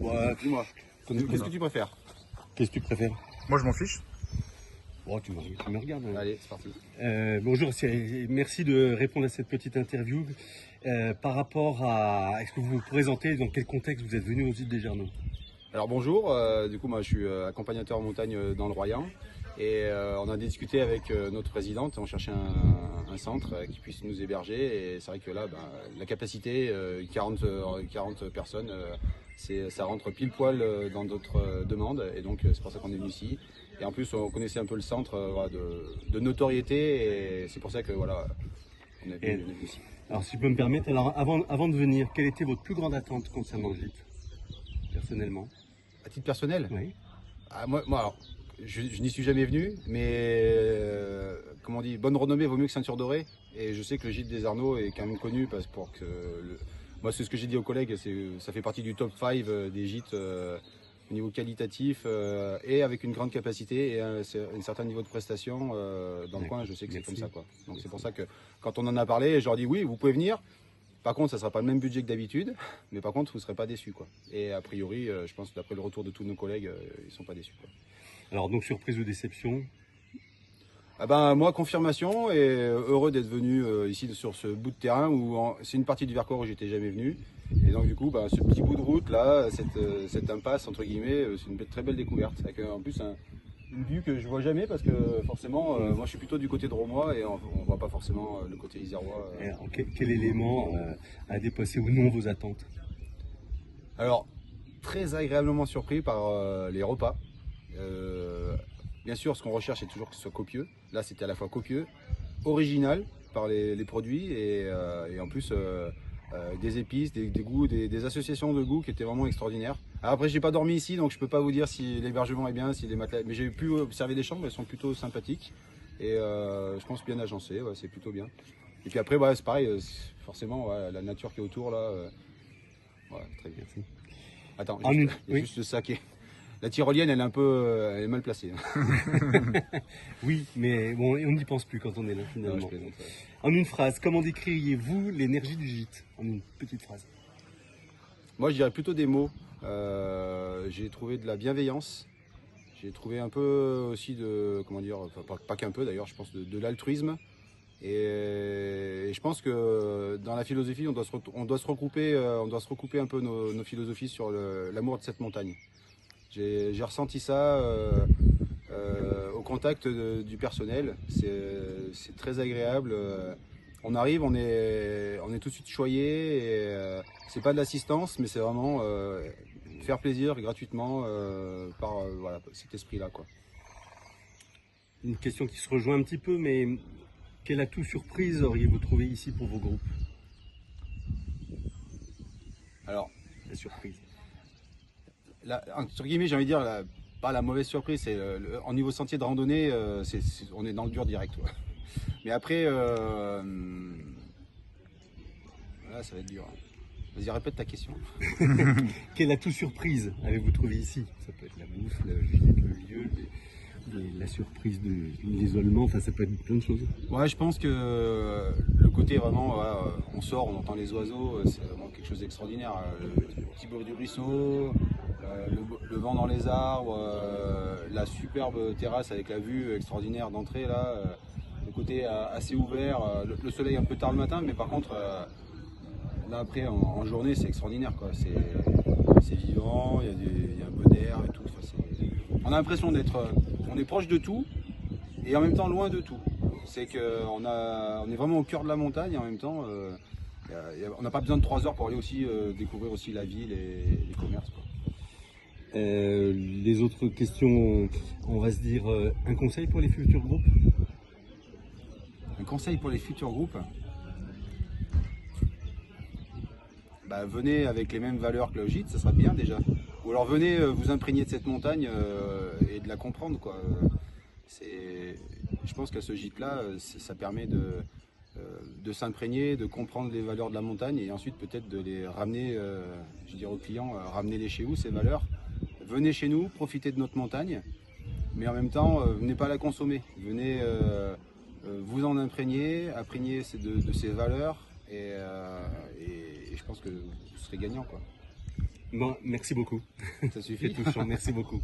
Ouais, dis-moi, qu'est-ce que tu préfères? Qu'est-ce que tu préfères? Moi, je m'en fiche. Oh, tu me regardes. Hein. Allez, c'est parti. Bonjour, merci de répondre à cette petite interview. Par rapport à, est-ce que vous vous présentez, dans quel contexte vous êtes venu aux îles des Gernot? Alors bonjour, du coup moi je suis accompagnateur en montagne dans le Royan et on a discuté avec notre présidente, on cherchait un centre qui puisse nous héberger et c'est vrai que là la capacité 40 personnes, ça rentre pile poil dans notre demande et donc c'est pour ça qu'on est venu ici. Et en plus on connaissait un peu le centre voilà, de notoriété et c'est pour ça que voilà on est venu ici. Alors si je peux me permettre, alors avant de venir, quelle était votre plus grande attente concernant le gîte, personnellement? À titre personnel? Oui. Moi alors, je n'y suis jamais venu, mais comment on dit, bonne renommée vaut mieux que ceinture dorée. Et je sais que le gîte des Arnaud est quand même connu parce pour que moi c'est ce que j'ai dit aux collègues, ça fait partie du top 5 des gîtes au niveau qualitatif et avec une grande capacité et un certain niveau de prestation dans le coin. Je sais que c'est comme ça quoi. Donc c'est pour ça que quand on en a parlé, je leur dis oui, vous pouvez venir. Par contre, ça ne sera pas le même budget que d'habitude, mais par contre, vous ne serez pas déçus, quoi. Et a priori, je pense que d'après le retour de tous nos collègues, ils ne sont pas déçus, quoi. Alors, donc, surprise ou déception? Ah ben, moi, confirmation, et heureux d'être venu ici sur ce bout de terrain, où c'est une partie du Vercors où j'étais jamais venu. Et donc, du coup, ce petit bout de route, là, cette impasse, entre guillemets, c'est une très belle découverte. Avec en plus une vue que je vois jamais parce que forcément, moi je suis plutôt du côté de Romois et on voit pas forcément le côté isérois. Alors, quel élément a dépassé ou non vos attentes? Alors, très agréablement surpris par les repas. Bien sûr, ce qu'on recherche, c'est toujours que ce soit copieux. Là, c'était à la fois copieux, original par les produits et en plus des épices, des goûts, des associations de goûts qui étaient vraiment extraordinaires. Alors après, j'ai pas dormi ici, donc je peux pas vous dire si l'hébergement est bien, si les matelas. Mais j'ai pu observer des chambres, elles sont plutôt sympathiques et je pense bien agencées, ouais, c'est plutôt bien. Et puis après, c'est pareil, forcément, ouais, la nature qui est autour là, ouais, très bien. Merci. Attends, il y a juste ça qui est. La tyrolienne, elle est mal placée. Oui, mais bon, on n'y pense plus quand on est là finalement. Non, je plaisante, ouais. En une phrase, comment décririez-vous l'énergie du gîte? En une petite phrase. Moi, je dirais plutôt des mots. J'ai trouvé de la bienveillance. J'ai trouvé un peu aussi de, comment dire, enfin, pas qu'un peu d'ailleurs, je pense de l'altruisme. Et je pense que dans la philosophie, on doit se recouper un peu nos philosophies sur l'amour de cette montagne. J'ai ressenti ça au contact du personnel. C'est très agréable. On arrive, on est tout de suite choyé. C'est pas de l'assistance, mais c'est vraiment faire plaisir gratuitement par voilà, cet esprit-là, quoi. Une question qui se rejoint un petit peu, mais quel atout surprise auriez-vous trouvé ici pour vos groupes? Alors, La surprise. entre guillemets, j'ai envie de dire, pas la mauvaise surprise, c'est en niveau sentier de randonnée, on est dans le dur direct. Ouais. Mais après, là, ça va être dur. Vas-y, répète ta question. Quel atout surprise avez-vous trouvé ici? Ça peut être la bouffe, le lieu, la surprise de l'isolement, enfin ça peut être plein de choses. Ouais, je pense que le côté vraiment, on sort, on entend les oiseaux, c'est vraiment quelque chose d'extraordinaire. Le petit bruit du ruisseau, le vent dans les arbres, la superbe terrasse avec la vue extraordinaire d'entrée là, le côté assez ouvert, le soleil un peu tard le matin, mais par contre là après en journée c'est extraordinaire quoi. C'est vivant, il y a un peu d'air et tout. On a l'impression on est proche de tout et en même temps loin de tout. C'est qu'on est vraiment au cœur de la montagne et en même temps on n'a pas besoin de 3 heures pour aller aussi découvrir aussi la ville et les commerces, quoi. Les autres questions, on va se dire un conseil pour les futurs groupes? Un conseil pour les futurs groupes? Venez avec les mêmes valeurs que le gîte, ça sera bien déjà. Ou alors venez vous imprégner de cette montagne et de la comprendre, quoi. Je pense qu'à ce gîte-là, ça permet de s'imprégner, de comprendre les valeurs de la montagne et ensuite peut-être de les ramener, je dirais aux clients, ramenez-les chez vous, ces valeurs. Venez chez nous, profitez de notre montagne, mais en même temps, venez pas la consommer. Venez vous en imprégner de ces valeurs et je pense que vous serez gagnant, quoi. Bon, merci beaucoup. Ça C'est suffit. touchant, merci beaucoup.